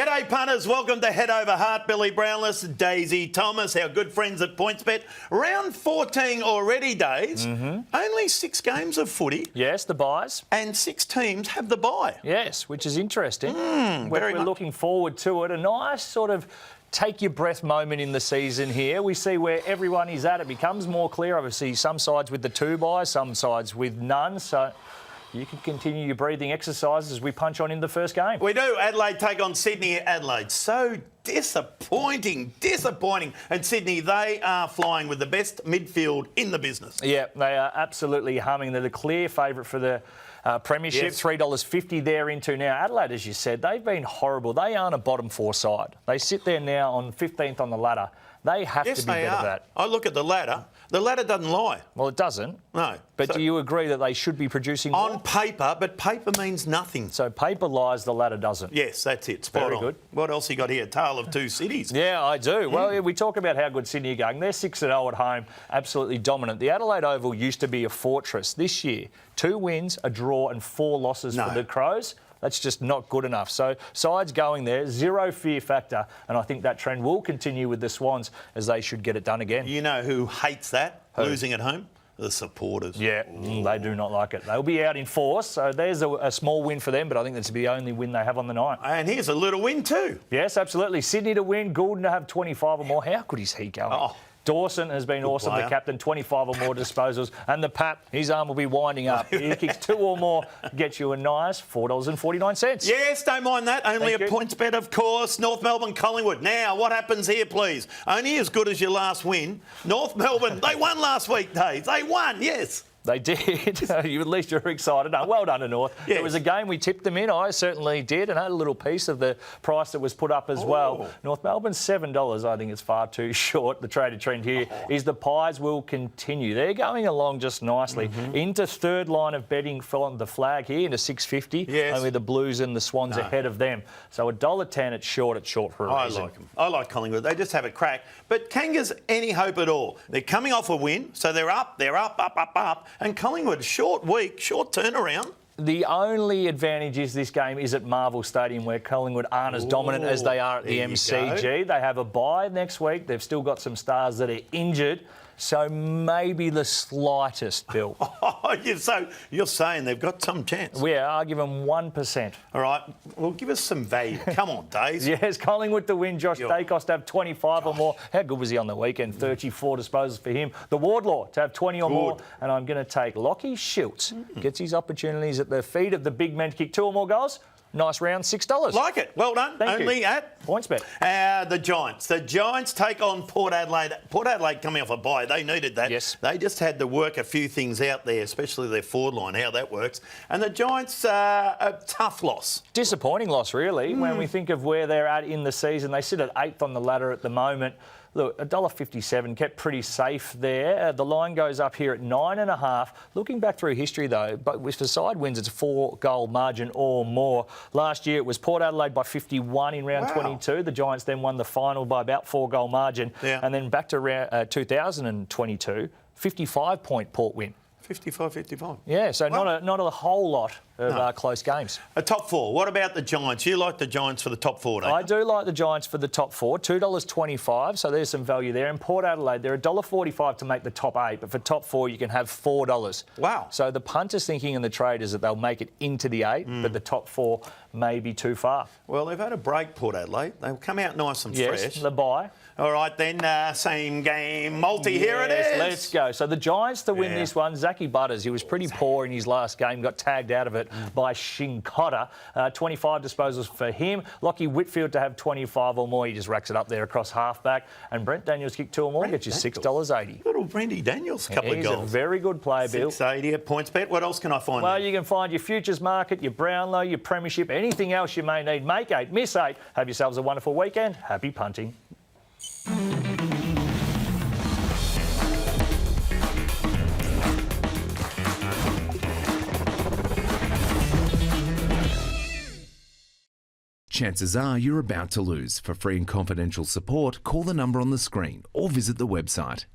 G'day punters, welcome to Head Over Heart. Billy Brownless, Daisy Thomas, our good friends at PointsBet. Round 14 already, Days. Only 6 games of footy. Yes, the buys. And 6 teams have the bye. Yes, which is interesting. We're looking forward to it. A nice sort of take your breath moment in the season here. We see where everyone is at. It becomes more clear. Obviously, some sides with the 2 buys, some sides with none. So you can continue your breathing exercises as we punch on in the first game. We do. Adelaide take on Sydney. Adelaide, so disappointing. And Sydney, they are flying with the best midfield in the business. Yeah, they are absolutely humming. They're the clear favourite for the premiership. Yes. $3.50 they're into now. Adelaide, as you said, they've been horrible. They aren't a bottom 4 side. They sit there now on 15th on the ladder. They have to be better than that. I look at the ladder. The ladder doesn't lie. Well, it doesn't. No. But do you agree that they should be producing more? On paper, but paper means nothing. So paper lies, the ladder doesn't. Yes, that's it. Spot Very on. good. What else you got here? Tale of 2 cities. Yeah, I do. Well, we talk about how good Sydney are going. They're 6-0 at home, absolutely dominant. The Adelaide Oval used to be a fortress. This year, 2 wins, a draw and 4 losses for the Crows. That's just not good enough. So sides going there, 0 fear factor, and I think that trend will continue with the Swans as they should get it done again. You know who hates that, losing at home? The supporters. Yeah, they do not like it. They'll be out in force, so there's a small win for them, but I think that's the only win they have on the night. And here's a little win too. Yes, absolutely. Sydney to win, Goulden to have 25 or more. How good is he going? Oh. Dawson has been awesome, the captain, 25 or more disposals. And the Pap, his arm will be winding up. He kicks 2 or more, gets you a nice $4.49. Yes, don't mind that. Only a points bet, of course. North Melbourne, Collingwood. Now, what happens here, please? Only as good as your last win. North Melbourne, they won last week, Dave. They won, yes. They did. At least you're excited. No, well done to North. Yes. It was a game we tipped them in. I certainly did, and had a little piece of the price that was put up as well. North Melbourne, $7. I think it's far too short. The traded trend here is the Pies will continue. They're going along just nicely. Into third line of betting from the flag here, into $6.50. Yes. Only the Blues and the Swans ahead of them. So $1.10, it's short for a reason. I like them. I like Collingwood. They just have a crack. But Kangas, any hope at all? They're coming off a win, so they're up. And Collingwood, short week, short turnaround. The only advantage is this game is at Marvel Stadium, where Collingwood aren't as dominant as they are at the MCG. They have a bye next week. They've still got some stars that are injured. So maybe the slightest, Bill. So you're saying they've got some chance? I'll give them 1%. All right. Well, give us some value. Come on, Days. Yes, Collingwood to win. Josh Dacos to have 25 or more. How good was he on the weekend? 34 disposals for him. The Wardlaw to have 20 or more. And I'm going to take Lockie Schultz. Gets his opportunities at the feet of the big men to kick 2 or more goals. Nice round, $6. Like it. Well done. Only at PointsBet. The Giants. The Giants take on Port Adelaide. Port Adelaide coming off a bye. They needed that. Yes. They just had to work a few things out there, especially their forward line, how that works. And the Giants, a tough loss. Disappointing loss, really. When we think of where they're at in the season, they sit at 8th on the ladder at the moment. Look, $1.57 kept pretty safe there. The line goes up here at 9.5. Looking back through history, though, but with the side wins, it's a 4-goal margin or more. Last year, it was Port Adelaide by 51 in round 22. The Giants then won the final by about 4-goal margin. And then back to round 2022, 55-point Port win. 55-55. Yeah, so not a whole lot of close games. A top 4. What about the Giants? You like the Giants for the top 4, don't you? I do like the Giants for the top 4. $2.25, so there's some value there. And Port Adelaide, they're $1.45 to make the top 8, but for top 4 you can have $4. Wow. So the punters thinking and the traders that they'll make it into the 8, but the top 4 may be too far. Well, they've had a break, Port Adelaide. They'll come out nice and fresh. Yes, the bye. All right, then, same game multi. Here it is. Let's go. So the Giants to win this one. Zachy Butters, he was pretty poor in his last game, got tagged out of it by Shinkotta. 25 disposals for him. Lockie Whitfield to have 25 or more. He just racks it up there across halfback. And Brent Daniels kick 2 or more, gets you $6.80. Little Brendy Daniels, couple of goals. He's a very good player, Bill. $6.80 at PointsBet. What else can I find? Well, you can find your futures market, your Brownlow, your Premiership, anything else you may need. Make 8, miss 8. Have yourselves a wonderful weekend. Happy punting. Chances are you're about to lose. For free and confidential support, call the number on the screen or visit the website.